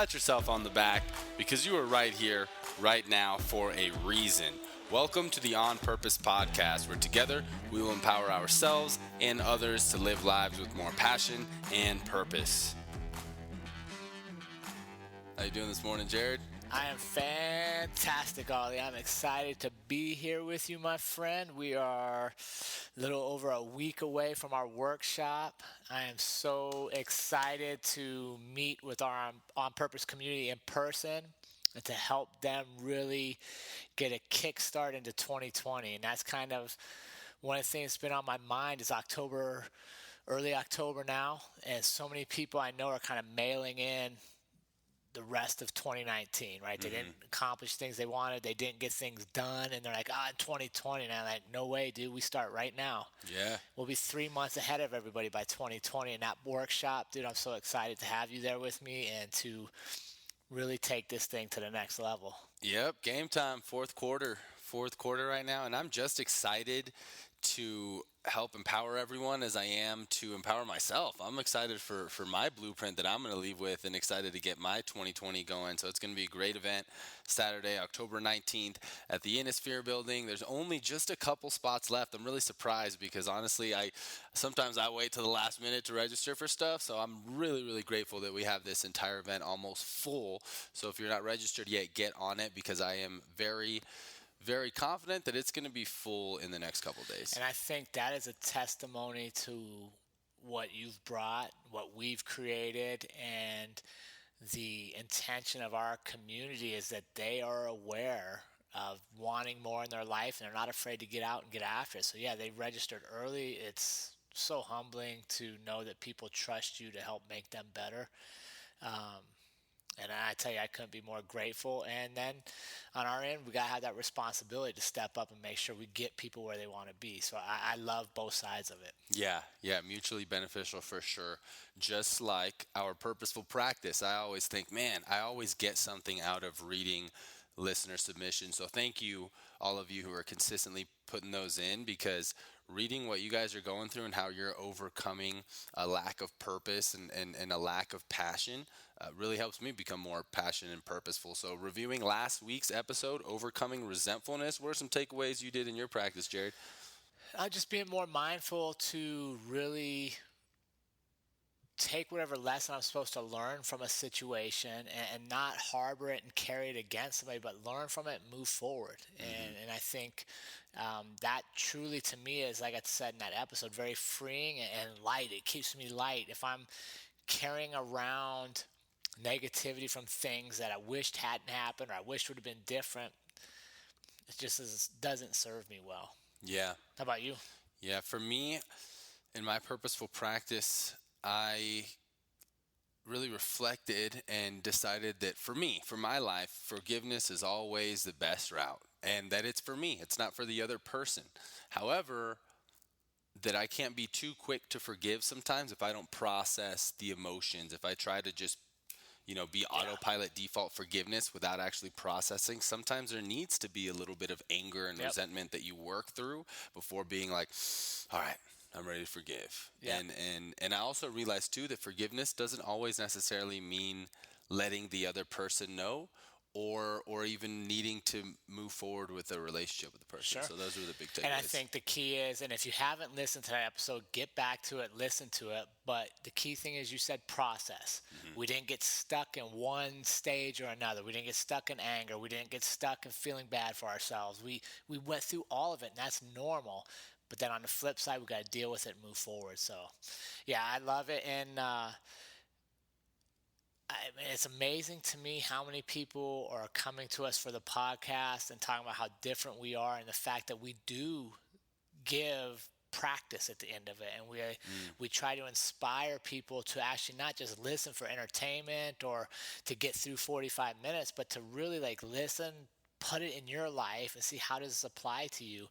pat yourself on the back because you are right here, right now, for a reason. Welcome to the On Purpose podcast, where together we will empower ourselves and others to live lives with more passion and purpose. How you doing this morning, Jared? I am fantastic, Ollie. I'm excited to be here with you, my friend. We are a little over a week away from our workshop. I am so excited to meet with our On Purpose community in person and to help them really get a kickstart into 2020. And that's kind of one of the things that's been on my mind is early October now. And so many people I know are kind of mailing in the rest of 2019, right? They didn't accomplish things they wanted. They didn't get things done. And they're like, in 2020. And I'm like, no way, dude. We start right now. Yeah. We'll be 3 months ahead of everybody by 2020. And that workshop, dude, I'm so excited to have you there with me and to really take this thing to the next level. Yep. Game time. Fourth quarter right now. And I'm just excited to help empower everyone as I am to empower myself. I'm excited for my blueprint that I'm going to leave with and excited to get my 2020 going. So it's going to be a great event Saturday, October 19th at the Innisphere building. There's only just a couple spots left. I'm really surprised because honestly, sometimes I wait till the last minute to register for stuff. So I'm really, really grateful that we have this entire event almost full. So if you're not registered yet, get on it because I am very confident that it's going to be full in the next couple days. And I think that is a testimony to what you've brought, what we've created, and the intention of our community is that they are aware of wanting more in their life and they're not afraid to get out and get after it. So yeah, they registered early. It's so humbling to know that people trust you to help make them better. And I tell you, I couldn't be more grateful. And then on our end, we got to have that responsibility to step up and make sure we get people where they want to be. So I love both sides of it. Yeah, mutually beneficial for sure. Just like our purposeful practice, I always think, man, I always get something out of reading listener submissions. So thank you, all of you who are consistently putting those in, because reading what you guys are going through and how you're overcoming a lack of purpose and a lack of passion really helps me become more passionate and purposeful. So reviewing last week's episode, Overcoming Resentfulness, what are some takeaways you did in your practice, Jared? Just being more mindful to really take whatever lesson I'm supposed to learn from a situation and not harbor it and carry it against somebody, but learn from it and move forward. And I think that truly to me is, like I said in that episode, very freeing and light. It keeps me light. If I'm carrying around negativity from things that I wished hadn't happened or I wished would have been different, it just doesn't serve me well. Yeah. How about you? Yeah, for me, in my purposeful practice, I really reflected and decided that for me, for my life, forgiveness is always the best route, and that it's for me. It's not for the other person. However, that I can't be too quick to forgive sometimes if I don't process the emotions, if I try to just be autopilot default forgiveness without actually processing. Sometimes there needs to be a little bit of anger and resentment that you work through before being like, all right, I'm ready to forgive. Yep. And I also realized too that forgiveness doesn't always necessarily mean letting the other person know or even needing to move forward with a relationship with the person. Sure. So those were the big takeaways. And I think the key is, and if you haven't listened to that episode, get back to it, listen to it. But the key thing is, you said process. We didn't get stuck in one stage or another. We didn't get stuck in anger. We didn't get stuck in feeling bad for ourselves. We went through all of it, and that's normal. But then on the flip side, we got to deal with it and move forward. So, yeah, I love it. And it's amazing to me how many people are coming to us for the podcast and talking about how different we are, and the fact that we do give practice at the end of it, and we try to inspire people to actually not just listen for entertainment or to get through 45 minutes, but to really listen, put it in your life and see how does this apply to you.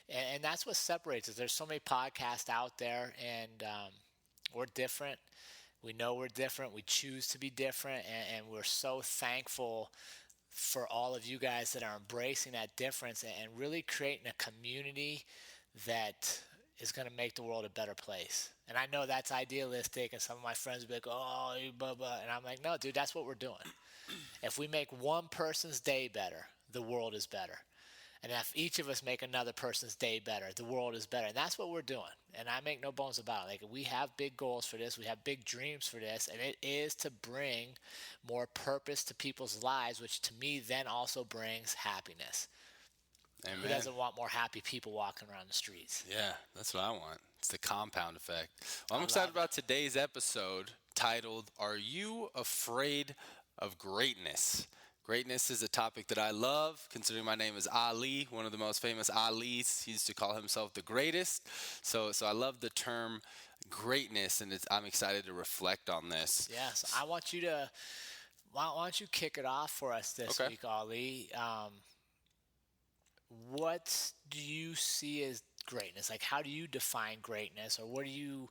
And that's what separates us. There's so many podcasts out there, and we're different. We know we're different. We choose to be different, and we're so thankful for all of you guys that are embracing that difference and really creating a community that is going to make the world a better place. And I know that's idealistic, and some of my friends will be like, oh, you blah, blah. And I'm like, no, dude, that's what we're doing. If we make one person's day better, the world is better. And if each of us make another person's day better, the world is better. And that's what we're doing. And I make no bones about it. Like, we have big goals for this. We have big dreams for this. And it is to bring more purpose to people's lives, which to me then also brings happiness. Amen. Who doesn't want more happy people walking around the streets? Yeah, that's what I want. It's the compound effect. Well, I'm excited about today's episode titled, Are You Afraid of Greatness? Greatness is a topic that I love, considering my name is Ali, one of the most famous Alis. He used to call himself the greatest. So I love the term greatness, and I'm excited to reflect on this. Yes, I want you to, why don't you kick it off for us this week, Ali? What do you see as greatness? Like, how do you define greatness, or what do you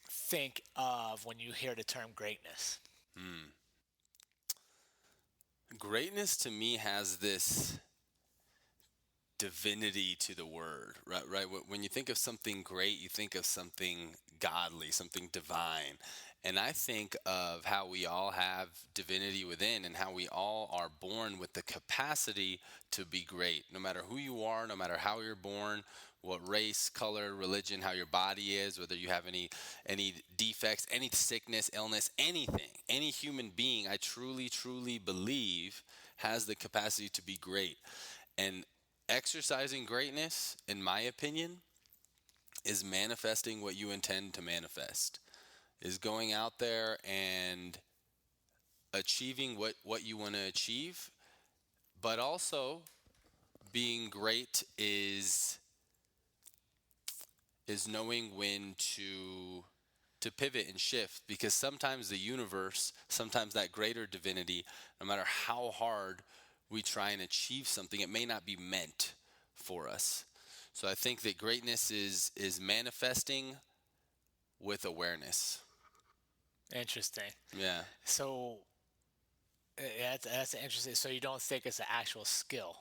think of when you hear the term greatness? Greatness to me has this divinity to the word, right? When you think of something great, you think of something godly, something divine. And I think of how we all have divinity within, and how we all are born with the capacity to be great. No matter who you are, no matter how you're born, what race, color, religion, how your body is, whether you have any defects, any sickness, illness, anything, any human being, I truly, truly believe has the capacity to be great. And exercising greatness, in my opinion, is manifesting what you intend to manifest, is going out there and achieving what you want to achieve. But also, being great is knowing when to pivot and shift, because sometimes the universe, sometimes that greater divinity, no matter how hard we try and achieve something, it may not be meant for us. So I think that greatness is manifesting with awareness. Interesting. Yeah. So that's interesting. So you don't think it's an actual skill?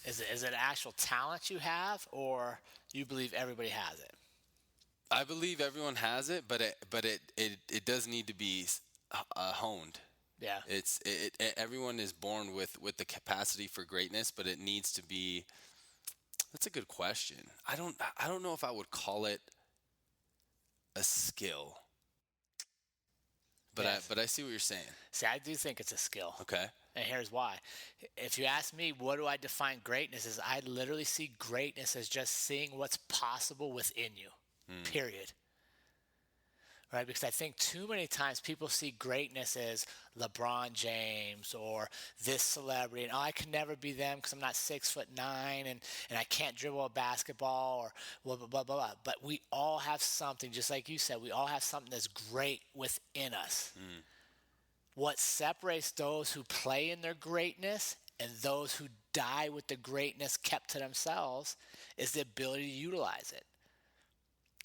Is it an actual talent you have, or you believe everybody has it? I believe everyone has it, but it does need to be honed. Yeah. Everyone is born with the capacity for greatness, but it needs to be. That's a good question. I don't know if I would call it a skill. But Yes. I see what you're saying. See, I do think it's a skill. Okay. And here's why. If you ask me, what do I define greatness as? I literally see greatness as just seeing what's possible within you, period. Right? Because I think too many times people see greatness as LeBron James or this celebrity, and I can never be them because I'm not 6'9" and I can't dribble a basketball, or blah, blah, blah, blah, blah. But we all have something, just like you said, we all have something that's great within us. What separates those who play in their greatness and those who die with the greatness kept to themselves is the ability to utilize it.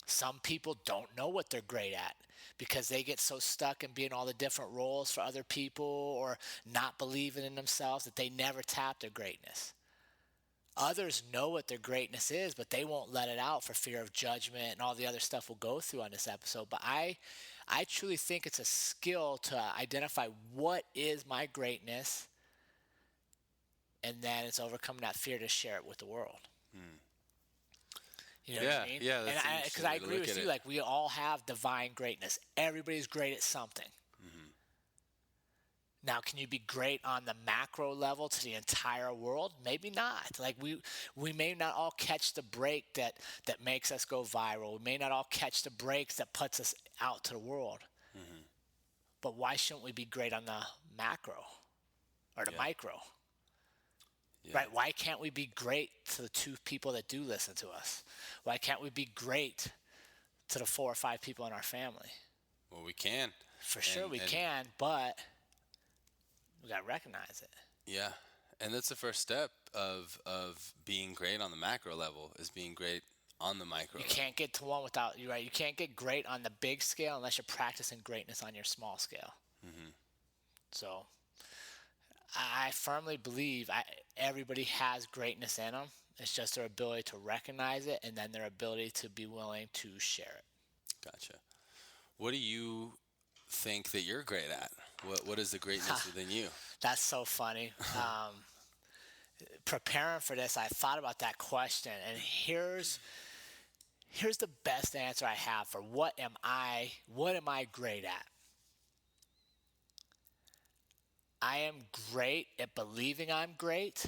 Some people don't know what they're great at because they get so stuck in being all the different roles for other people or not believing in themselves that they never tap their greatness. Others know what their greatness is, but they won't let it out for fear of judgment and all the other stuff we'll go through on this episode. But I truly think it's a skill to identify what is my greatness, and then it's overcoming that fear to share it with the world. You know what I mean? Yeah, that's because I agree with you. Like, we all have divine greatness. Everybody's great at something. Now, can you be great on the macro level to the entire world? Maybe not. Like, we may not all catch the break that makes us go viral. We may not all catch the breaks that puts us out to the world. But why shouldn't we be great on the macro or the micro? Yeah. Right? Why can't we be great to the 2 people that do listen to us? Why can't we be great to the 4 or 5 people in our family? Well, we can. For sure we can, but we got to recognize it. Yeah. And that's the first step of being great on the macro level, is being great on the micro level. You can't get to one without, you're right, you can't get great on the big scale unless you're practicing greatness on your small scale. So I firmly believe everybody has greatness in them. It's just their ability to recognize it and then their ability to be willing to share it. Gotcha. What do you think that you're great at? What is the greatness within you? That's so funny. Preparing for this, I thought about that question, and here's the best answer I have for what am I great at? I am great at believing I'm great,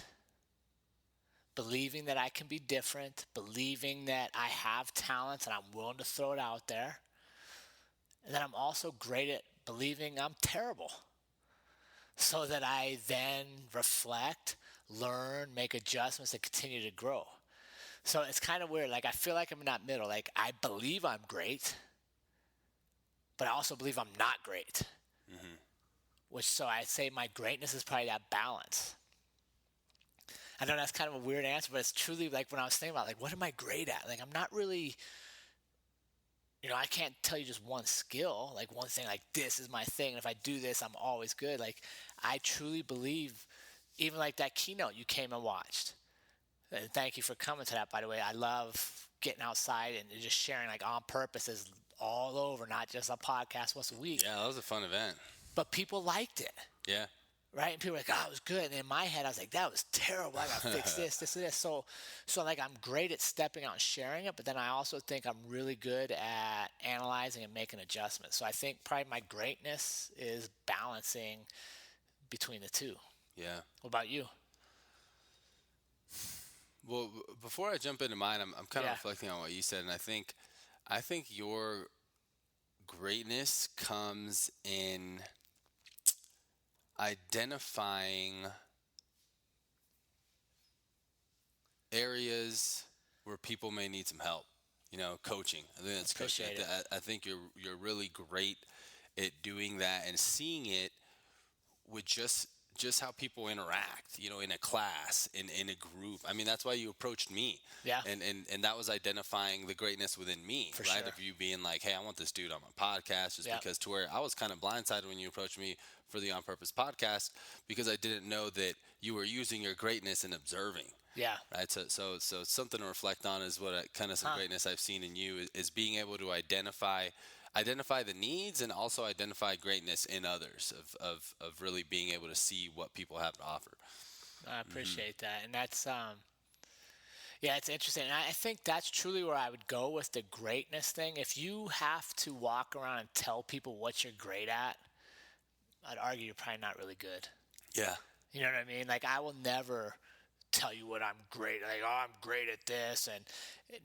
believing that I can be different, believing that I have talents and I'm willing to throw it out there. And then I'm also great at believing I'm terrible, so that I then reflect, learn, make adjustments, and continue to grow. So it's kind of weird. Like, I feel like I'm in that middle. Like, I believe I'm great, but I also believe I'm not great. So I'd say my greatness is probably that balance. I know that's kind of a weird answer, but it's truly like when I was thinking about, like, what am I great at? Like, I'm not really, I can't tell you just one skill, like one thing, like this is my thing. And if I do this, I'm always good. Like, I truly believe, even like that keynote you came and watched. And thank you for coming to that, by the way. I love getting outside and just sharing, like, on purpose is all over, not just a podcast once a week. Yeah, that was a fun event. But people liked it. Yeah. Right? And people were like, oh, it was good. And in my head, I was like, that was terrible. I got to fix this, and this. So like, I'm great at stepping out and sharing it, but then I also think I'm really good at analyzing and making adjustments. So I think probably my greatness is balancing between the two. Yeah. What about you? Well, before I jump into mine, I'm kind of Yeah. reflecting on what you said, and I think your greatness comes in identifying areas where people may need some help. Coaching. I think that's coaching. Appreciate it. I think you're really great at doing that and seeing it with just how people interact, in a class, in a group. I mean, that's why you approached me. Yeah. And that was identifying the greatness within me, For right? sure. Of you being like, hey, I want this dude on my podcast, just Yeah. because, to where I was kind of blindsided when you approached me for the On Purpose podcast, because I didn't know that you were using your greatness and observing. Yeah. Right. So something to reflect on is what kind of some greatness I've seen in you is being able to identify the needs and also identify greatness in others of really being able to see what people have to offer. I appreciate that. And that's, yeah, it's interesting. And I think that's truly where I would go with the greatness thing. If you have to walk around and tell people what you're great at, I'd argue you're probably not really good. Yeah. You know what I mean? Like, I will never tell you what I'm great. Like, oh, I'm great at this. And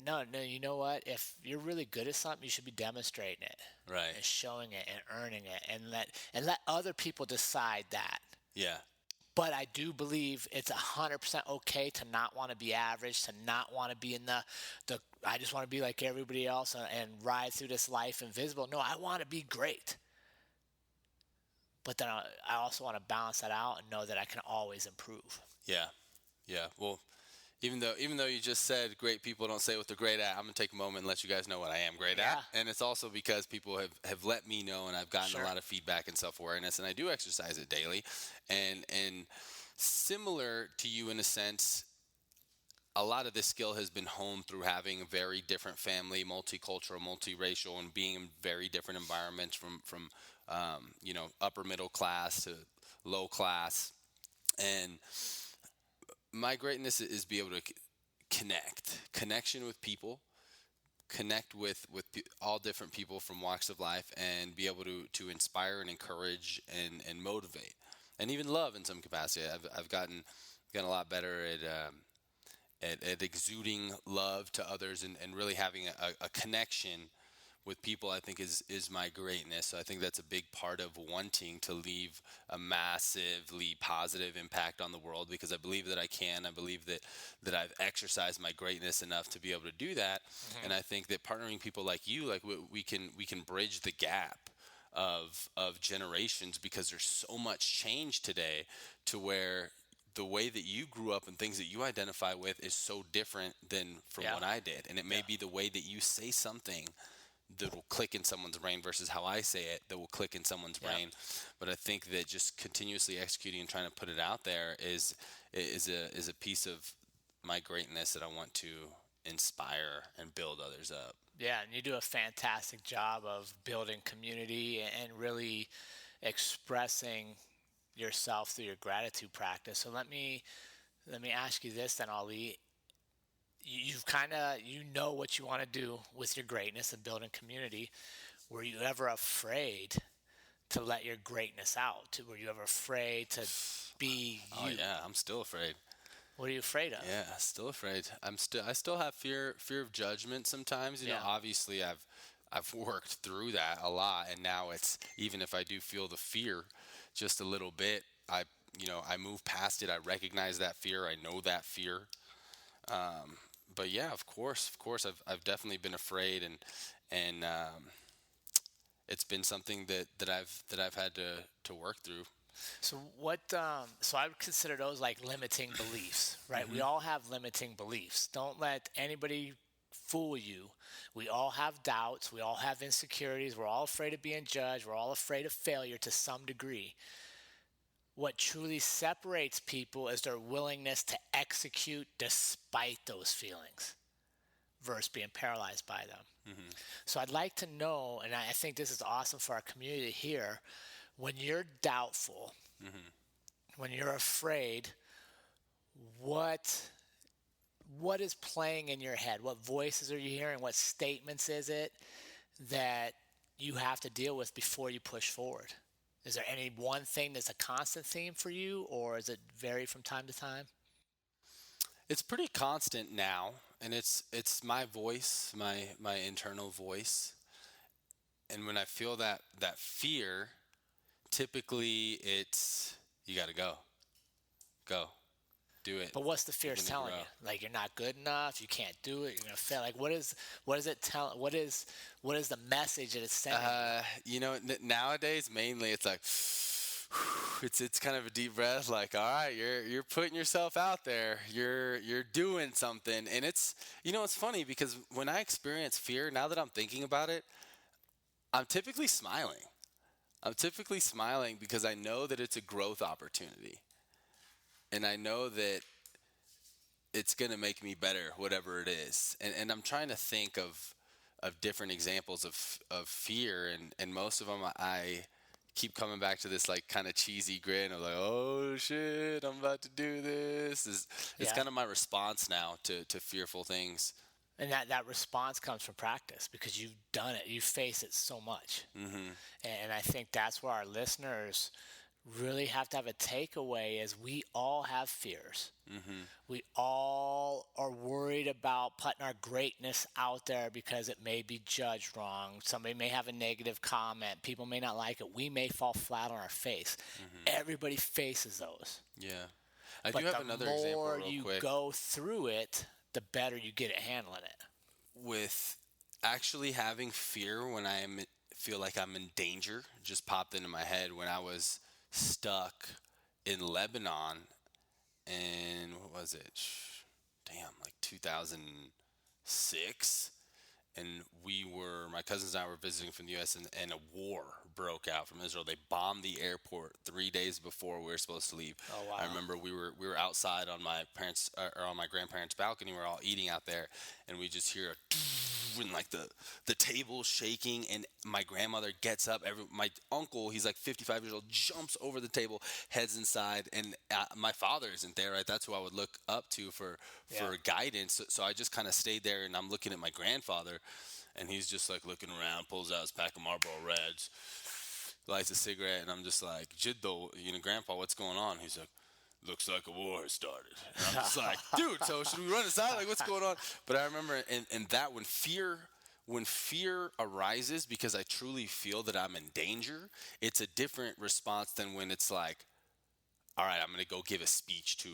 no, you know what? If you're really good at something, you should be demonstrating it. Right. And showing it and earning it, and let other people decide that. Yeah. But I do believe it's 100% okay to not want to be average, to not want to be in the I just want to be like everybody else and ride through this life invisible. No, I want to be great. But then I also want to balance that out and know that I can always improve. Yeah. Yeah. Well, even though you just said great people don't say what they're great at, I'm gonna take a moment and let you guys know what I am great at. And it's also because people have let me know, and I've gotten a lot of feedback and self-awareness, and I do exercise it daily. And similar to you in a sense, a lot of this skill has been honed through having a very different family, multicultural, multiracial, and being in very different environments from upper middle class to low class. And my greatness is be able to connection with people, connect with all different people from walks of life, and be able to inspire and encourage and motivate, and even love in some capacity. I've gotten a lot better at exuding love to others and really having a connection with people. I think is my greatness. So I think that's a big part of wanting to leave a massively positive impact on the world, because I believe that I can. I believe that I've exercised my greatness enough to be able to do that. Mm-hmm. And I think that partnering people like you, like we can bridge the gap of generations, because there's so much change today to where the way that you grew up and things that you identify with is so different than from what I did. And it may be the way that you say something that will click in someone's brain versus how I say it that will click in someone's brain. But I think that just continuously executing and trying to put it out there is a piece of my greatness that I want to inspire and build others up. Yeah, and you do a fantastic job of building community and really expressing yourself through your gratitude practice. So let me ask you this then, Ali. You've kind of what you want to do with your greatness and building community. Were you ever afraid to let your greatness out? Were you ever afraid to be Oh you? yeah, I'm still afraid. What are you afraid of? Yeah, still afraid. I still have fear of judgment sometimes. You know, Yeah. obviously I've worked through that a lot, and now it's, even if I do feel the fear just a little bit, I move past it. I recognize that fear. I know that fear. But yeah, of course, I've definitely been afraid, and it's been something that I've had to work through. So what? So I would consider those like limiting beliefs, right? We all have limiting beliefs. Don't let anybody fool you. We all have doubts. We all have insecurities. We're all afraid of being judged. We're all afraid of failure to some degree. What truly separates people is their willingness to execute despite those feelings versus being paralyzed by them. So I'd like to know, and I think this is awesome for our community here, when you're doubtful, when you're afraid, what is playing in your head? What voices are you hearing? What statements is it that you have to deal with before you push forward? Is there any one thing that's a constant theme for you, or is it vary from time to time? It's pretty constant now, and it's my voice, my internal voice. And when I feel that fear, typically it's, you got to go, do it. But what's the fear You're gonna telling grow. you? Like you're not good enough, you can't do it, you're gonna fail. Like what is it tell? What is the message that it's sending Nowadays mainly it's like it's kind of a deep breath, like, all right, you're putting yourself out there, you're doing something. And it's funny because when I experience fear, now that I'm thinking about it, I'm typically smiling. I'm typically smiling because I know that it's a growth opportunity. And I know that it's going to make me better, whatever it is. And I'm trying to think of different examples of fear. And most of them, I keep coming back to this like kind of cheesy grin of like, oh shit, I'm about to do this. It's Yeah. kind of my response now to fearful things. And that response comes from practice because you've done it. You face it so much. And I think that's where our listeners really have to have a takeaway is we all have fears. We all are worried about putting our greatness out there because it may be judged wrong. Somebody may have a negative comment. People may not like it. We may fall flat on our face. Everybody faces those. Yeah. I But do have the another example more real you quick. go through it, the better you get at handling it. With actually having fear when feel like I'm in danger, just popped into my head when I was stuck in Lebanon in, what was it? Damn, like 2006. And my cousins and I were visiting from the U.S., and a war broke out from Israel. They bombed the airport 3 days before we were supposed to leave. Oh, wow. I remember we were outside on my parents or on my grandparents' balcony. We were all eating out there, and we just hear and like the table shaking, and my grandmother gets up. My uncle, he's like 55 years old, jumps over the table, heads inside, and my father isn't there. Right, that's who I would look up to for guidance. So I just kind of stayed there, and I'm looking at my grandfather, and he's just like looking around, pulls out his pack of Marlboro Reds, lights a cigarette, and I'm just like, Jiddo, Grandpa, what's going on? He's like, looks like a war has started. And I'm just like, dude, so should we run aside? Like, what's going on? But I remember, and that when fear arises because I truly feel that I'm in danger, it's a different response than when it's like, all right, I'm going to go give a speech to,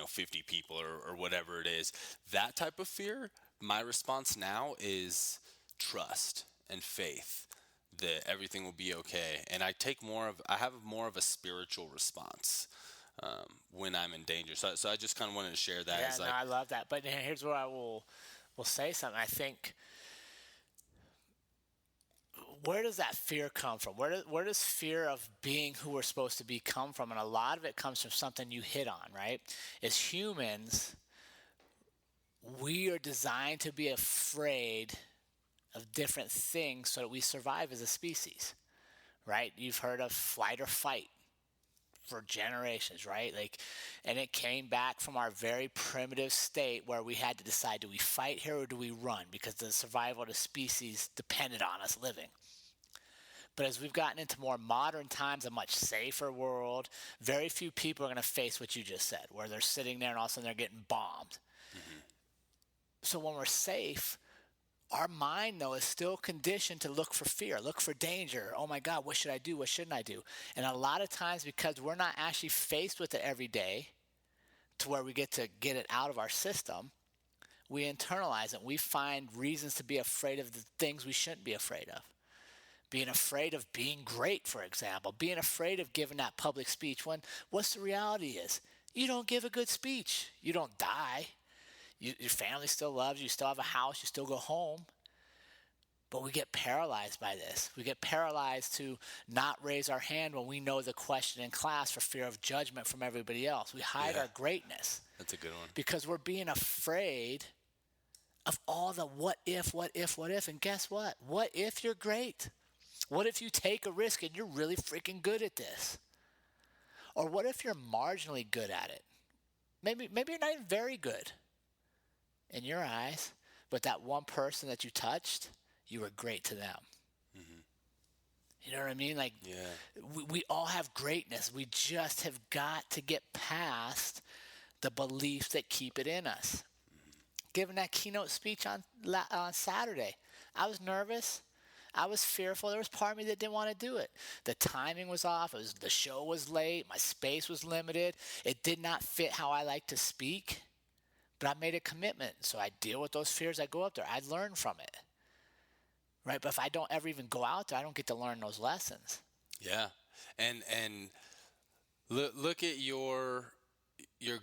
50 people or whatever it is. That type of fear, my response now is trust and faith that everything will be okay. And I have more of a spiritual response when I'm in danger. So I just kind of wanted to share that. Yeah, It's no, like, I love that. But here's where I will say something. I think, where does that fear come from? Where does fear of being who we're supposed to be come from? And a lot of it comes from something you hit on, right? As humans, we are designed to be afraid of different things so that we survive as a species, right? You've heard of flight or fight for generations, right? Like, and it came back from our very primitive state where we had to decide, do we fight here or do we run? Because the survival of the species depended on us living. But as we've gotten into more modern times, a much safer world, very few people are going to face what you just said, where they're sitting there and all of a sudden they're getting bombed. Mm-hmm. So when we're safe, our mind, though, is still conditioned to look for fear, look for danger. Oh, my God, what should I do? What shouldn't I do? And a lot of times, because we're not actually faced with it every day to where we get to get it out of our system, we internalize it. We find reasons to be afraid of the things we shouldn't be afraid of. Being afraid of being great, for example. Being afraid of giving that public speech when what's the reality is? You don't give a good speech. You don't die. Your family still loves you. You still have a house. You still go home. But we get paralyzed by this. We get paralyzed to not raise our hand when we know the question in class for fear of judgment from everybody else. We hide our greatness. That's a good one. Because we're being afraid of all the what if. And guess what? What if you're great? What if you take a risk and you're really freaking good at this? Or what if you're marginally good at it? Maybe you're not even very good in your eyes, but that one person that you touched, you were great to them. Mm-hmm. You know what I mean? Like, we all have greatness. We just have got to get past the beliefs that keep it in us. Mm-hmm. Giving that keynote speech on Saturday, I was nervous. I was fearful. There was part of me that didn't want to do it. The timing was off. The show was late. My space was limited. It did not fit how I like to speak. But I made a commitment. So I deal with those fears. I go up there. I learn from it. Right? But if I don't ever even go out there, I don't get to learn those lessons. Yeah. And look at your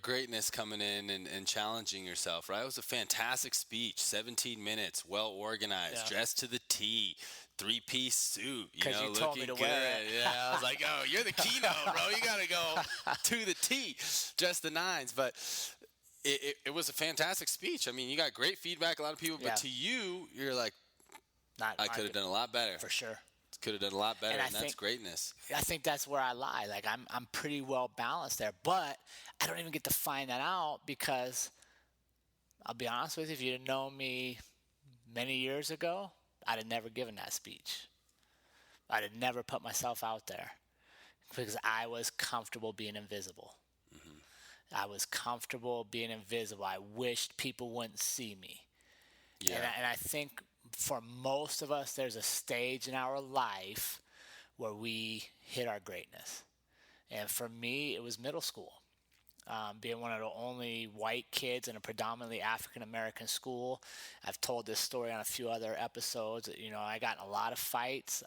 greatness coming in and challenging yourself, right? It was a fantastic speech, 17 minutes, well organized, dressed to the T, 3-piece suit, you told me to good. Wear it. Yeah, I was like, oh, you're the keynote, bro. You got to go to the T, just the nines. But it was a fantastic speech. I mean, you got great feedback, a lot of people, but to you, you're like, I could have done a lot better. For sure. Could have done a lot better, and that's greatness. I think that's where I lie. Like, I'm pretty well balanced there, but I don't even get to find that out because I'll be honest with you, if you'd known me many years ago, I'd have never given that speech. I'd have never put myself out there because I was comfortable being invisible. Mm-hmm. I was comfortable being invisible. I wished people wouldn't see me. Yeah. And I think for most of us, there's a stage in our life where we hit our greatness. And for me, it was middle school. Being one of the only white kids in a predominantly African-American school. I've told this story on a few other episodes. You know, I got in a lot of fights.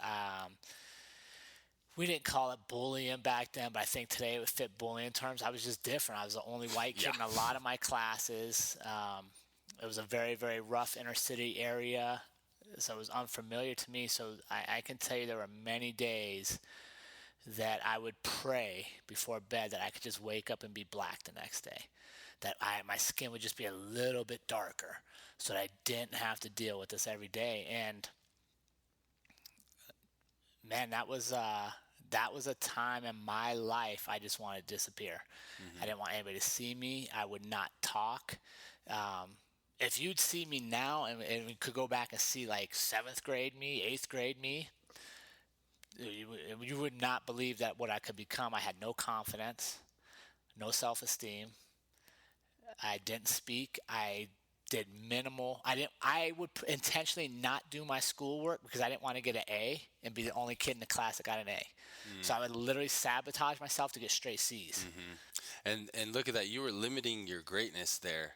We didn't call it bullying back then, but I think today it would fit bullying terms. I was just different. I was the only white kid in a lot of my classes. It was a very, very rough inner city area, so it was unfamiliar to me. So I can tell you there were many days that I would pray before bed that I could just wake up and be black the next day, that my skin would just be a little bit darker so that I didn't have to deal with this every day. And, man, that was a time in my life I just wanted to disappear. Mm-hmm. I didn't want anybody to see me. I would not talk. If you'd see me now and we could go back and see like 7th grade me, 8th grade me, you would not believe that what I could become. I had no confidence, no self-esteem. I didn't speak. I did minimal. I would intentionally not do my schoolwork because I didn't want to get an A and be the only kid in the class that got an A. So I would literally sabotage myself to get straight C's. Mm-hmm. And look at that. You were limiting your greatness there.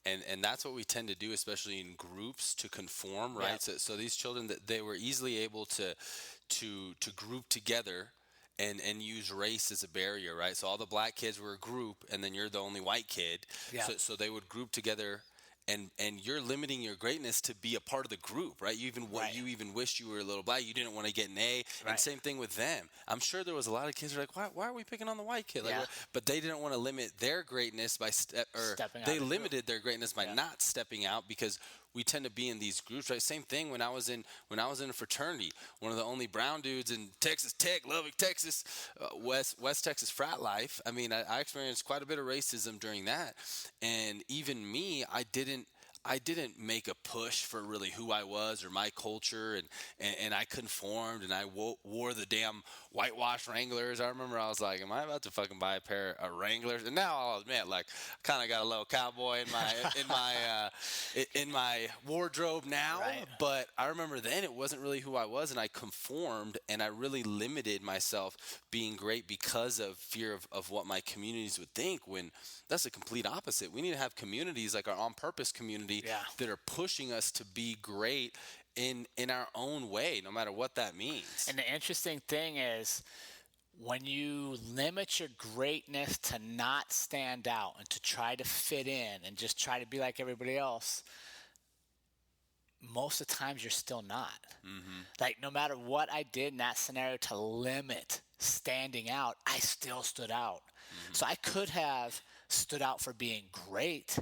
And that's what we tend to do, especially in groups, to conform, right? Yep. So these children, they were easily able to group together and use race as a barrier, right? So all the black kids were a group, and then you're the only white kid. Yep. So they would group together and you're limiting your greatness to be a part of the group, right? Right. You even wished you were a little black. You didn't want to get an A, and Right. same thing with them. I'm sure there was a lot of kids who are like, why are we picking on the white kid? Like, Yeah. but they didn't want to limit their greatness by or Stepping out they of the group. limited their greatness by Yeah. not stepping out, because we tend to be in these groups, right? Same thing when I was in a fraternity. One of the only brown dudes in Texas Tech, Lubbock, Texas, West Texas frat life. I mean, I experienced quite a bit of racism during that, and even me, I didn't make a push for really who I was or my culture, and I conformed, and I wore the damn whitewash Wranglers. I remember I was like, am I about to fucking buy a pair of Wranglers? And now I'll admit, like, I kind of got a little cowboy in my in my wardrobe now. Right. But I remember then it wasn't really who I was, and I conformed, and I really limited myself being great because of fear of what my communities would think, when that's the complete opposite. We need to have communities like our On Purpose community Yeah. that are pushing us to be great in our own way, no matter what that means. And the interesting thing is, when you limit your greatness to not stand out and to try to fit in and just try to be like everybody else, most of the times you're still not. Like, no matter what I did in that scenario to limit standing out, I still stood out. So I could have stood out for being great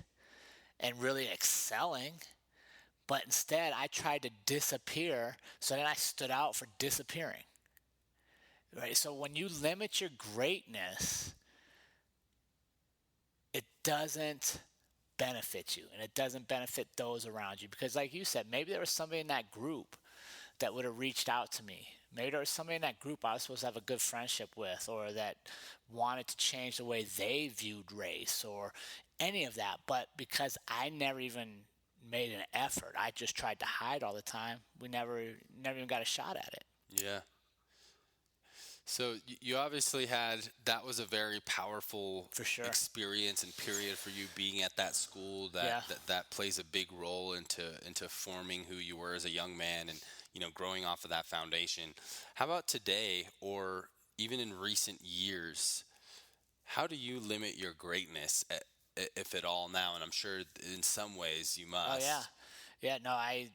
and really excelling, but instead I tried to disappear, so then I stood out for disappearing. Right? So when you limit your greatness, it doesn't benefit you, and it doesn't benefit those around you, because like you said, maybe there was somebody in that group that would have reached out to me. Maybe there was somebody in that group I was supposed to have a good friendship with, or that wanted to change the way they viewed race, or any of that. But because I never even made an effort, I just tried to hide all the time, we never even got a shot at it. Yeah. So you obviously that was a very powerful For sure. experience and period for you, being at that school. Yeah. That plays a big role into forming who you were as a young man, and growing off of that foundation. How about today, or even in recent years? How do you limit your greatness, if at all, now? And I'm sure in some ways you must. Oh yeah. No, I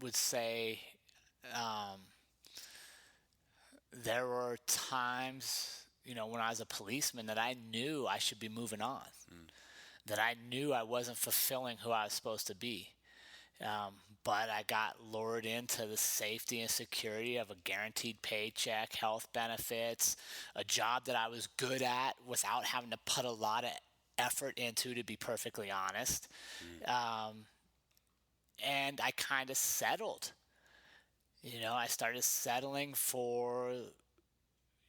would say there were times, when I was a policeman, that I knew I should be moving on, that I knew I wasn't fulfilling who I was supposed to be. But I got lured into the safety and security of a guaranteed paycheck, health benefits, a job that I was good at without having to put a lot of effort into, to be perfectly honest. And I kind of settled. I started settling for,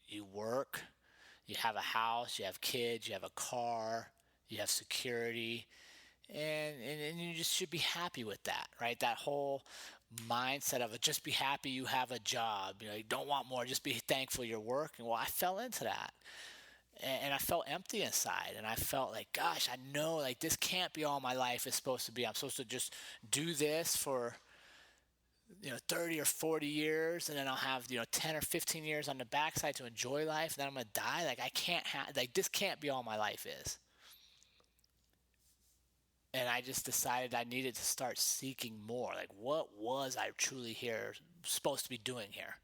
you work, you have a house, you have kids, you have a car, you have security, and you just should be happy with that, right? That whole mindset of just be happy you have a job. You don't want more, just be thankful you're working. Well, I fell into that. And I felt empty inside, and I felt like, gosh, I know, like, this can't be all my life is supposed to be. I'm supposed to just do this for 30 or 40 years, and then I'll have 10 or 15 years on the backside to enjoy life, and then I'm gonna die. Like, I can't have, like, this can't be all my life is. And I just decided I needed to start seeking more. Like, what was I truly supposed to be doing here?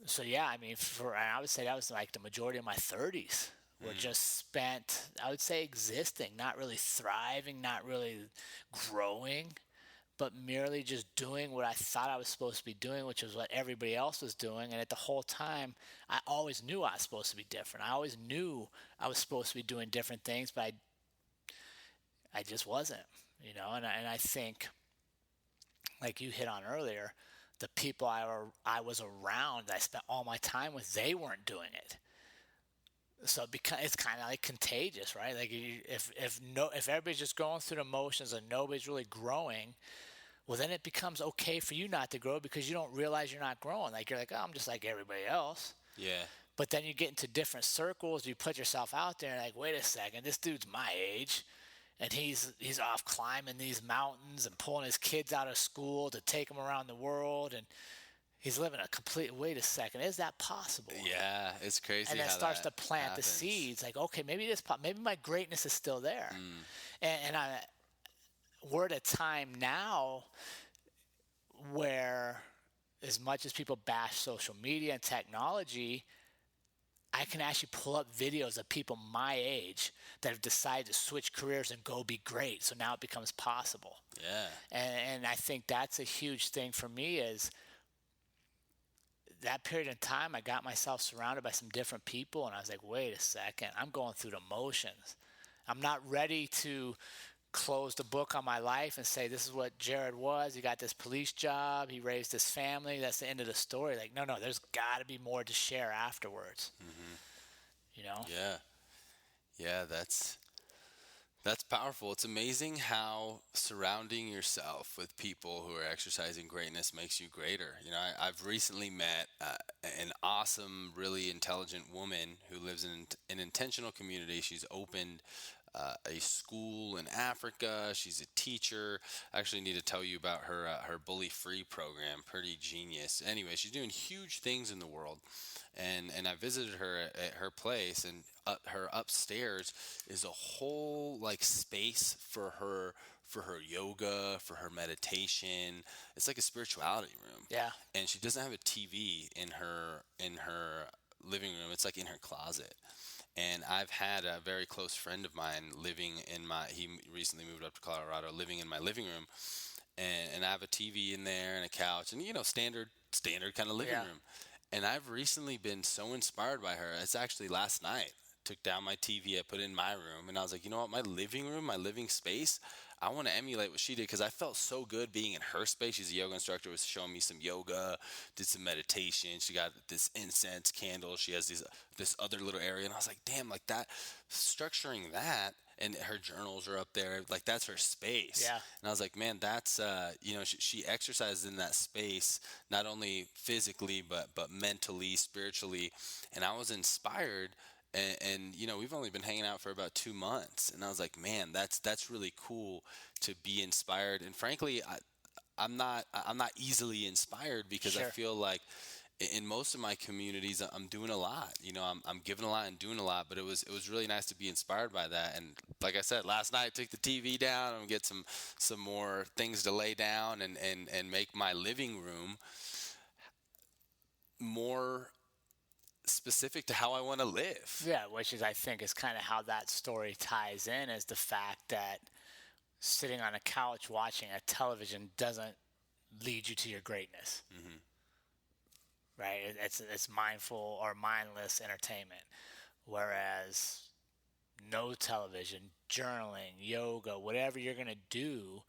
So yeah, I mean, I would say that was like the majority of my 30s were just spent, I would say, existing, not really thriving, not really growing, but merely just doing what I thought I was supposed to be doing, which was what everybody else was doing. And at the whole time, I always knew I was supposed to be different. I always knew I was supposed to be doing different things, but I just wasn't, and I think, like you hit on earlier, the people I was around, that I spent all my time with, they weren't doing it. So it's kind of like contagious, right? Like, if everybody's just going through the motions and nobody's really growing, well, then it becomes okay for you not to grow, because you don't realize you're not growing. Like, you're like, oh, I'm just like everybody else. Yeah. But then you get into different circles, you put yourself out there, and like, wait a second, this dude's my age, and he's off climbing these mountains and pulling his kids out of school to take them around the world, and he's living a complete, wait a second, is that possible? Yeah, it's crazy And then how starts that to plant the happens. seeds like, okay, maybe maybe my greatness is still there. Mm, And we're at a time now where, as much as people bash social media and technology, I can actually pull up videos of people my age that have decided to switch careers and go be great. So now it becomes possible. yeah. And I think that's a huge thing for me is that period of time I got myself surrounded by some different people and I was like, wait a second, I'm going through the motions. I'm not ready to close the book on my life and say this is what Jared was. He got this police job, he raised his family, that's the end of the story. Like, no, there's got to be more to share afterwards, Hmm. you know? Yeah. Yeah, that's powerful. It's amazing how surrounding yourself with people who are exercising greatness makes you greater. I've recently met an awesome, really intelligent woman who lives in an intentional community. She's opened a school in Africa. She's a teacher. I actually need to tell you about her bully free program. Pretty genius. Anyway, she's doing huge things in the world, and I visited her at her place, and her upstairs is a whole like space for her yoga, for her meditation. It's like a spirituality room, Yeah. and she doesn't have a TV in her living room. It's like in her closet. And I've had a very close friend of mine living in my. He recently moved up to Colorado, living in my living room, and I have a TV in there and a couch, and standard kind of living Yeah. room. And I've recently been so inspired by her. It's actually last night. Took down my TV, I put it in my room, and I was like, you know what, my living room, my living space, I want to emulate what she did because I felt so good being in her space. She's a yoga instructor, was showing me some yoga, did some meditation. She got this incense candle. She has this other little area, and I was like, damn, like that, structuring that. And her journals are up there, like that's her space. Yeah. And I was like, man, that's she exercises in that space, not only physically but mentally, spiritually, and I was inspired. And we've only been hanging out for about 2 months, and I was like, man, that's really cool to be inspired. And frankly, I'm not easily inspired because I Sure. feel like in most of my communities I'm doing a lot. I'm giving a lot and doing a lot, but it was really nice to be inspired by that. And like I said, last night I took the TV down and get some more things to lay down and make my living room more specific to how I want to live. Yeah, which is, I think, is kind of how that story ties in, is the fact that sitting on a couch watching a television doesn't lead you to your greatness, Hmm. right? It's mindful or mindless entertainment, whereas no television, journaling, yoga, whatever you're gonna do,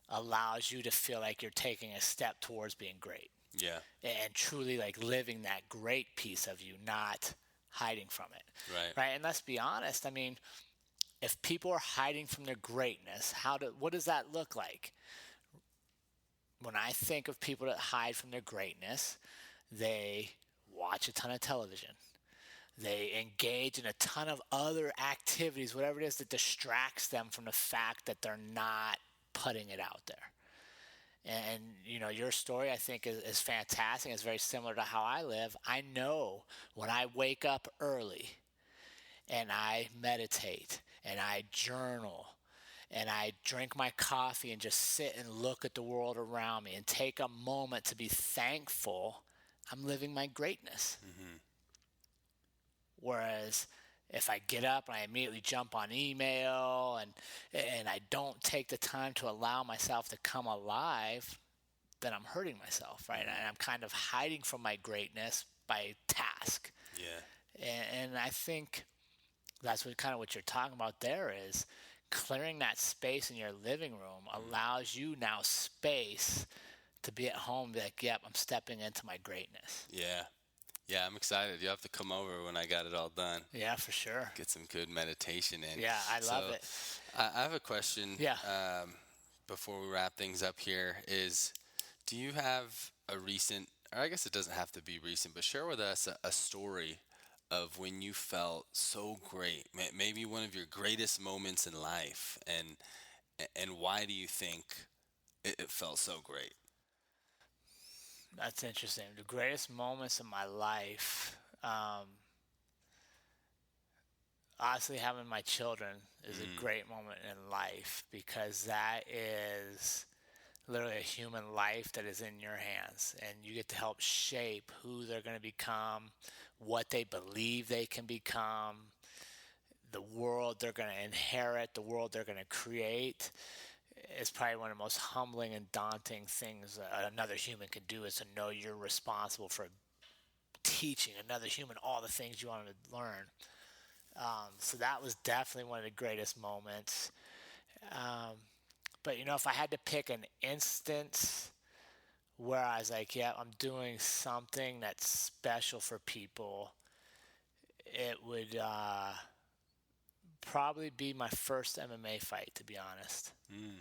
allows you to feel like you're taking a step towards being great Yeah. and truly like living that great piece of you, not hiding from it, Right. right? And let's be honest. I mean, if people are hiding from their greatness, what does that look like? When I think of people that hide from their greatness, they watch a ton of television. They engage in a ton of other activities, whatever it is that distracts them from the fact that they're not putting it out there. And your story, I think, is fantastic. It's very similar to how I live. I know when I wake up early and I meditate and I journal and I drink my coffee and just sit and look at the world around me and take a moment to be thankful, I'm living my greatness. Hmm. Whereas if I get up and I immediately jump on email and I don't take the time to allow myself to come alive, then I'm hurting myself, right? And I'm kind of hiding from my greatness by task. Yeah. And I think that's what you're talking about there is clearing that space in your living room allows you now space to be at home and be like, yep, I'm stepping into my greatness. Yeah. Yeah, I'm excited. You have to come over when I got it all done. Yeah, for sure. Get some good meditation in. Yeah, I So, love it. I have a question. Yeah. Before we wrap things up here, is do you have a recent, or I guess it doesn't have to be recent, but share with us a story of when you felt so great, maybe one of your greatest moments in life, and why do you think it felt so great? That's interesting. The greatest moments of my life, honestly, having my children is a Mm, great moment in life because that is literally a human life that is in your hands, and you get to help shape who they're going to become, what they believe they can become, the world they're going to inherit, the world they're going to create. Is probably one of the most humbling and daunting things another human can do, is to know you're responsible for teaching another human all the things you want them to learn. So that was definitely one of the greatest moments. Um, but if I had to pick an instance where I was like, yeah, I'm doing something that's special for people, it would probably be my first MMA fight, to be honest. mm,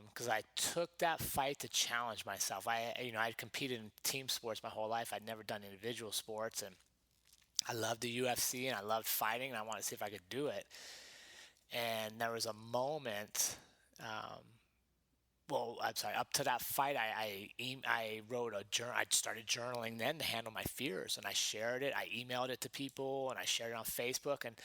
Because I took that fight to challenge myself. I'd competed in team sports my whole life. I'd never done individual sports, and I loved the UFC and I loved fighting, and I wanted to see if I could do it. And there was a moment. Um, well, I'm sorry. Up to that fight, I wrote a journal. I started journaling then to handle my fears, and I shared it. I emailed it to people, and I shared it on Facebook, and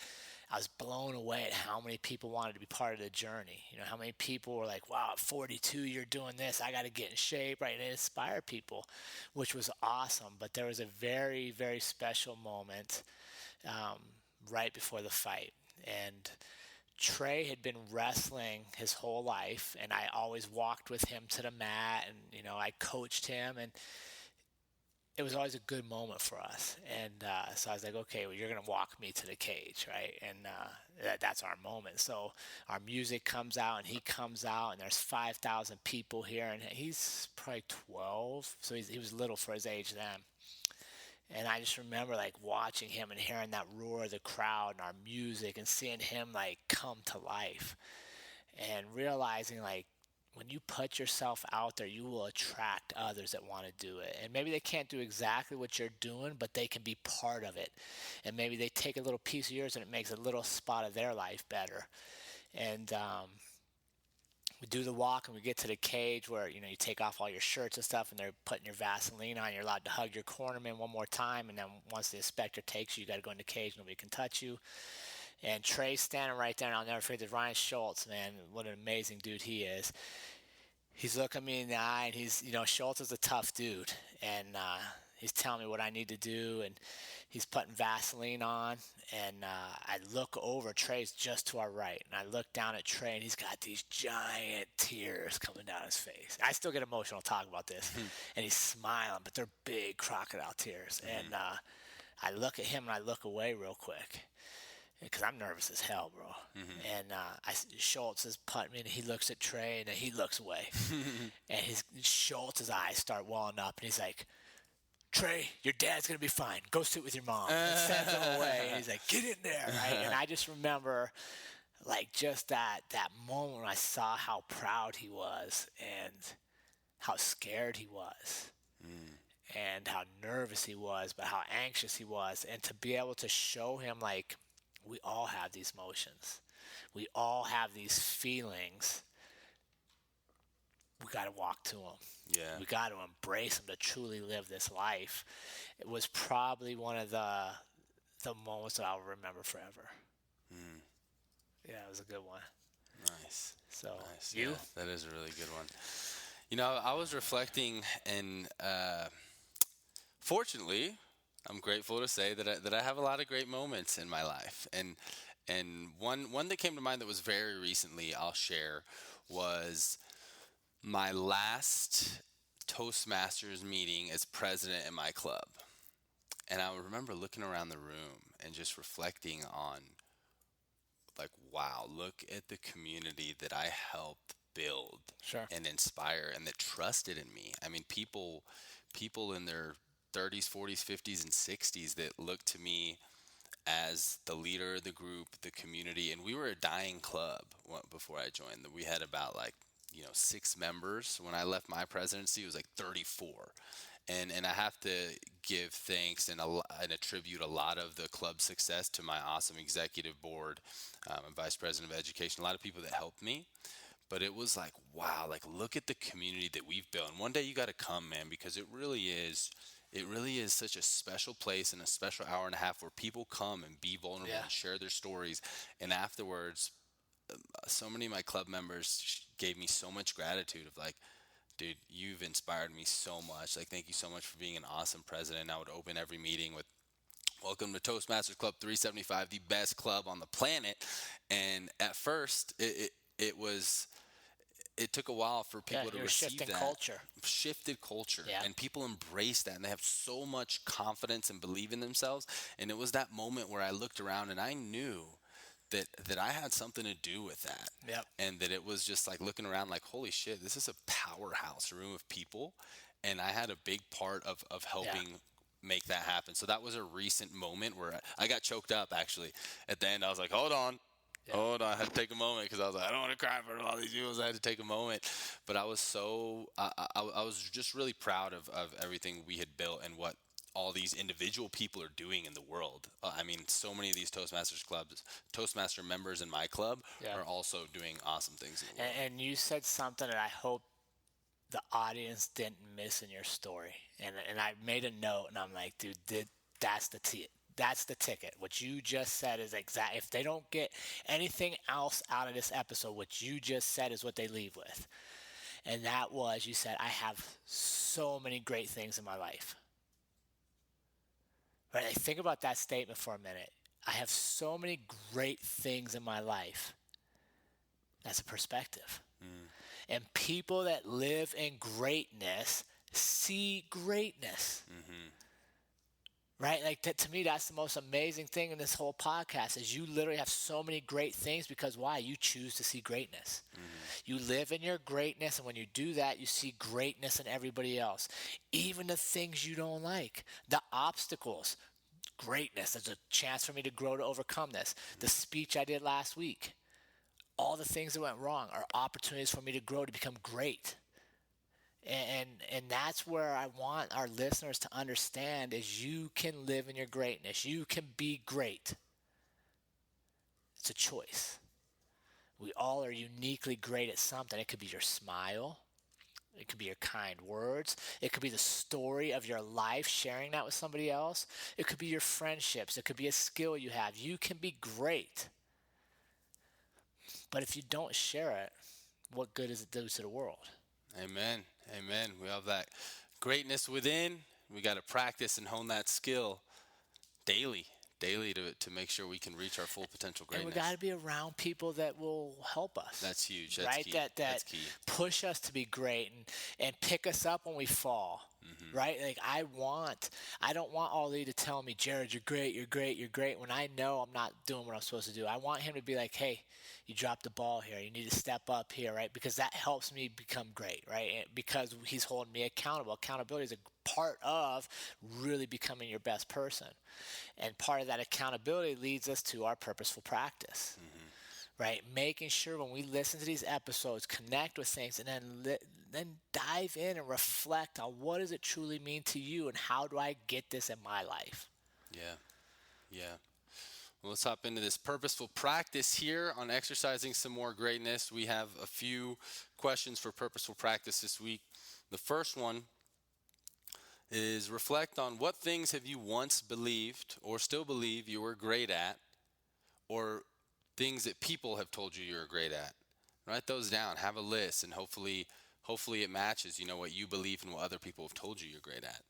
I was blown away at how many people wanted to be part of the journey. How many people were like, wow, at 42, you're doing this. I got to get in shape, right? And it inspired people, which was awesome. But there was a very, very special moment um, right before the fight. And Trey had been wrestling his whole life, and I always walked with him to the mat, and I coached him, and it was always a good moment for us. And so I was like, okay, well, you're going to walk me to the cage, right? And that's our moment. So our music comes out, and he comes out, and there's 5,000 people here, and he's probably 12, so he was little for his age then. And I just remember like watching him and hearing that roar of the crowd and our music and seeing him like come to life and realizing like when you put yourself out there, you will attract others that want to do it. And maybe they can't do exactly what you're doing, but they can be part of it. And maybe they take a little piece of yours and it makes a little spot of their life better. And we do the walk and we get to the cage where you take off all your shirts and stuff, and they're putting your Vaseline on. You're allowed to hug your cornerman one more time, and then once the inspector takes you, you got to go in the cage. Nobody can touch you. And Trey's standing right there, and I'll never forget Ryan Schultz, man. What an amazing dude he is. He's looking me in the eye, and Schultz is a tough dude, and he's telling me what I need to do, and he's putting Vaseline on, and I look over. Trey's just to our right, and I look down at Trey, and he's got these giant tears coming down his face. I still get emotional talking about this, and he's smiling, but they're big crocodile tears. And I look at him, and I look away real quick because I'm nervous as hell, bro. And Schultz is putting me, and he looks at Trey, and then he looks away, and Schultz's eyes start welling up, and he's like, Trey, your dad's going to be fine. Go sit with your mom. And sends him away. And he's like, get in there, right? And I just remember, like, just that moment when I saw how proud he was and how scared he was and how nervous he was, but how anxious he was. And to be able to show him, like, we all have these emotions. We all have these feelings. We got to walk to them. yeah. We got to embrace them to truly live this life. It was probably one of the moments that I'll remember forever. Yeah, it was a good one. Nice. So Nice. you? Yeah, that is a really good one. I was reflecting, and fortunately, I'm grateful to say that I have a lot of great moments in my life, and one that came to mind that was very recently I'll share was my last Toastmasters meeting as president in my club. And I remember looking around the room and just reflecting on, like, wow, look at the community that I helped build Sure. and inspire and that trusted in me. I mean, people in their 30s, 40s, 50s, and 60s that looked to me as the leader of the group, the community. And we were a dying club before I joined. We had about like, 6 members. When I left my presidency, it was like 34. And I have to give thanks and attribute a lot of the club's success to my awesome executive board and vice president of education. A lot of people that helped me. but it was like, wow, like look at the community that we've built. And one day you got to come, man, because it really is such a special place and a special hour and a half where people come and be vulnerable Yeah. and share their stories. And afterwards, so many of my club members gave me so much gratitude of like, dude, you've inspired me so much. Like, thank you so much for being an awesome president. I would open every meeting with, welcome to Toastmasters Club 375, the best club on the planet. And at first, it took a while for Yeah, people to you're receive shifting that. culture. Shifted culture, Yeah. and people embrace that, and they have so much confidence and believe in themselves. And it was that moment where I looked around and I knew that I had something to do with that. Yep. And that it was just like looking around like, holy shit, this is a powerhouse room of people. And I had a big part of helping make that happen. So that was a recent moment where I got choked up actually. At the end, I was like, hold on. Yeah. Hold on, I had to take a moment because I was like, I don't want to cry in front of all these people. So I had to take a moment. But I was I was just really proud of everything we had built and what all these individual people are doing in the world. I mean, so many of these Toastmasters clubs, Toastmaster members in my club Yeah. are also doing awesome things in the world. And you said something that I hope the audience didn't miss in your story. And I made a note, and I'm like, dude, that's that's the ticket. What you just said is exact. If they don't get anything else out of this episode, what you just said is what they leave with. And that was, you said, I have so many great things in my life. Right? Like, think about that statement for a minute. I have so many great things in my life. That's a perspective. And people that live in greatness see greatness. Right? Like that, to me, that's the most amazing thing in this whole podcast is you literally have so many great things because why? You choose to see greatness. You live in your greatness, and when you do that, you see greatness in everybody else. Even the things you don't like, the obstacles, greatness. There's a chance for me to grow to overcome this. The speech I did last week, all the things that went wrong are opportunities for me to grow to become great. And that's where I want our listeners to understand is you can live in your greatness. You can be great. It's a choice. We all are uniquely great at something. It could be your smile. It could be your kind words. It could be the story of your life, sharing that with somebody else. It could be your friendships. It could be a skill you have. You can be great. But if you don't share it, what good does it do to the world? Amen. Amen. We have that greatness within. We got to practice and hone that skill daily to make sure we can reach our full potential And greatness. we got to be around people that will help us. That's huge. That's right? key. That That's key. push us to be great and pick us up when we fall. Right? Like I don't want Ali to tell me, Jared, you're great, you're great, you're great, when I know I'm not doing what I'm supposed to do. I want him to be like, hey, you dropped the ball here. You need to step up here, right? Because that helps me become great, right? And because he's holding me accountable. Accountability is a part of really becoming your best person. And part of that accountability leads us to our purposeful practice. Right? Making sure when we listen to these episodes, connect with things, and then dive in and reflect on what does it truly mean to you and how do I get this in my life? Yeah. Yeah. Well, let's hop into this purposeful practice here on exercising some more greatness. We have a few questions for purposeful practice this week. The first one is reflect on what things have you once believed or still believe you were great at, or things that people have told you you're great at. Write those down, have a list, and hopefully it matches, what you believe and what other people have told you you're great at.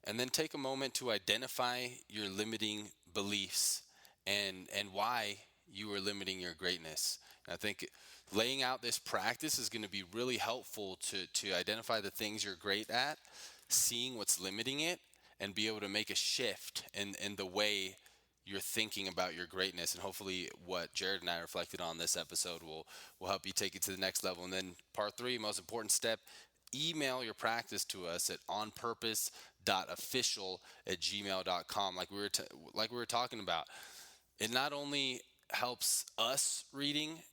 And then take a moment to identify your limiting beliefs and why you are limiting your greatness. And I think laying out this practice is going to be really helpful to identify the things you're great at, seeing what's limiting it, and be able to make a shift in the way you're thinking about your greatness. And hopefully what Jared and I reflected on this episode will help you take it to the next level. And then part 3, most important step, email your practice to us at onpurpose.official@gmail.com. Like we were talking about, it not only helps us reading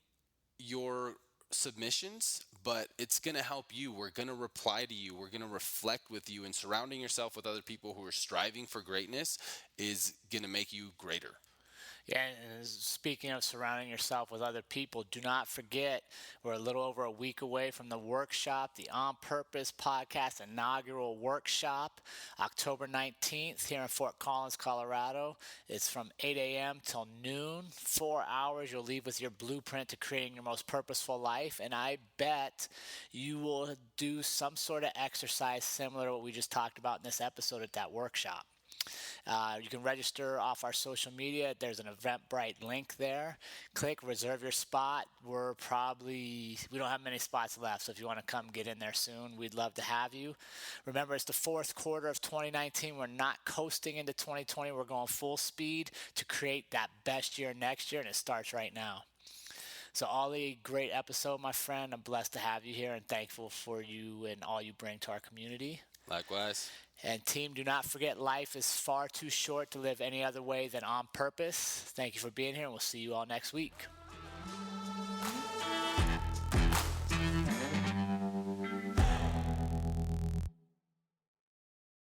your submissions, but it's going to help you. We're going to reply to you. We're going to reflect with you, and surrounding yourself with other people who are striving for greatness is going to make you greater. Yeah, and speaking of surrounding yourself with other people, do not forget we're a little over a week away from the workshop, the On Purpose podcast inaugural workshop, October 19th here in Fort Collins, Colorado. It's from 8 a.m. till noon, 4 hours. You'll leave with your blueprint to creating your most purposeful life, and I bet you will do some sort of exercise similar to what we just talked about in this episode at that workshop. You can register off our social media. There's an Eventbrite link there. Click reserve your spot. We don't have many spots left, so if you want to come get in there soon, we'd love to have you. Remember, it's the fourth quarter of 2019. We're not coasting into 2020. We're going full speed to create that best year next year, and it starts right now. So, Ollie, great episode, my friend. I'm blessed to have you here and thankful for you and all you bring to our community. Likewise. And team, do not forget life is far too short to live any other way than on purpose. Thank you for being here, and we'll see you all next week.